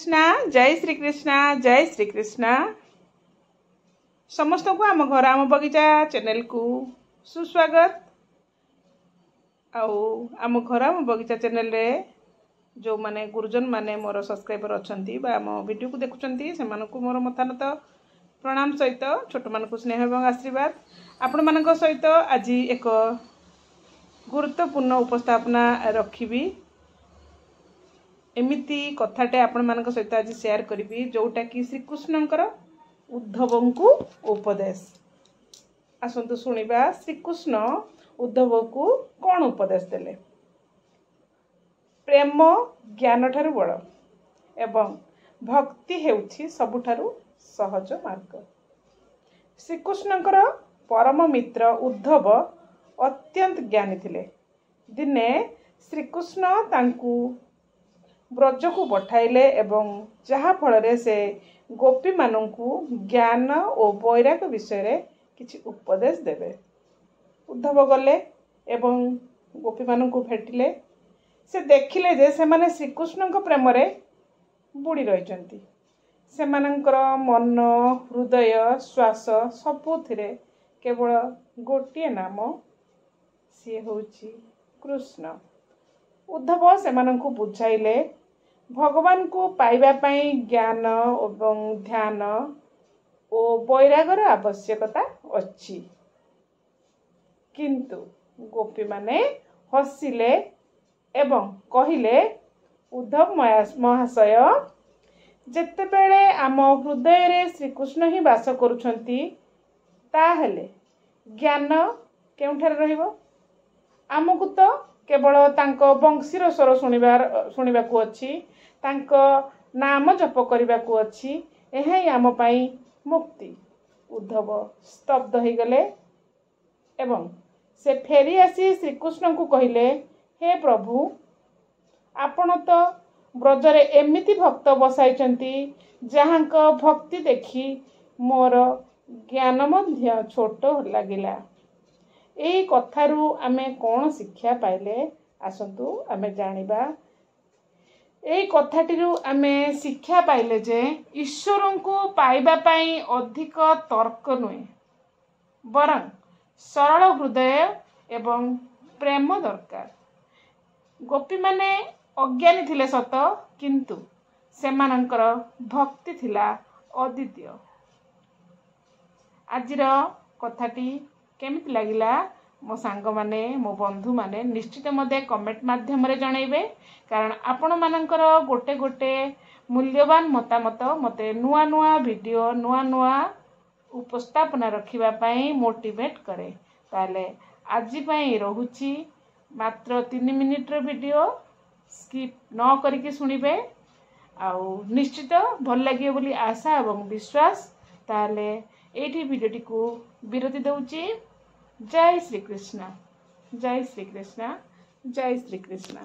जय श्री कृष्णा समस्त को आम घर आम बगीचा चैनल को सुस्वागत। आम घर आम बगीचा चैनल रे जो माने गुरुजन माने मोर सब्सक्राइबर अच्छी आम वीडियो को देखुंट से मोर मतामत प्रणाम सहित छोट मान स्नेह और आशीर्वाद आपण मान सहित आज एक गुरुत्वपूर्ण उपस्थापना रखी एमिति कथाटे आपण मान सहित आज शेयर करी जोटा कि श्रीकृष्णकर उद्धव को उपदेश। आसतु शुणा श्रीकृष्ण उद्धव को कौन उपदेश देले। प्रेम ज्ञान ठारू बड़ एवं भक्ति हेउछि सबुठारू सहज मार्ग। श्रीकृष्णकर परम मित्र उद्धव अत्यंत ज्ञानी थिले। दिने श्रीकृष्ण तांकू ब्रज को पठाइले एवं जहा फल से गोपी मानू ज्ञान और वैराग्य विषय रे किछि उपदेश देवे। उद्धव गले एवं गोपी मानू भेटिले। से देखिले जे से माने श्रीकृष्ण प्रेम रे बुड़ी रहिचंती। सेमानंकर मन हृदय श्वास सबुथिरे केवल गोटे नाम सी होछि कृष्ण। उद्धव सेमानंकु बुझाइले भगवान को पाइबा पई ज्ञान एवं ध्यान और वैरागर आवश्यकता अछि। किंतु गोपी माने हसिले एवं कहिले उद्धव महाशय जेतेबेले आम हृदय रे श्रीकृष्ण ही वास करुछंती ताहेले ज्ञान केउठारे रहिबो। आमको तो केवल तांको वंशीर स्वर शुणा को अच्छी तांको नाम जप करने को अच्छी यही आम पाई मुक्ति। उद्धव स्तब्ध हो गले एवं से फेरी आसी श्रीकृष्ण को कहले, हे प्रभु आपण तो ब्रजरे एमिति भक्त बसाइचंती जहां को भक्ति देखी मोर ज्ञान मध्य छोट लगिला। यही कथारू आमे कौन शिक्षा पाइले आसतु आमे जानिबा। यही कथाटीरू आमे शिक्षा पाइले जे ईश्वर को पाइबा पाई अधिक तर्क नुहे बरं सरल हृदय एवं प्रेम दरकार। गोपी माने अज्ञानी थिले सत किंतु सेमानंकर भक्ति थिला अद्वितीय। आजिर कथाटी केमिति लागिला मो सांग माने मो बंधु माने निश्चित मते कमेंट माध्यम रे जणाइबे। कारण आपण मानकर गोटे गोटे मूल्यवान मतामत मते नुआ नुआ वीडियो नुआ नुआ उपस्थापना रखिबा पई मोटिवेट करे। ताले आजि पई रहुची मात्र 3 मिनिट रो वीडियो स्किप न करिके सुनिबे। आउ निश्चित भल लागियो बोली आशा एवं विश्वास। ताले एठी वीडियोटी को विरति दउची। जय श्री कृष्ण जय श्री कृष्ण जय श्री कृष्ण।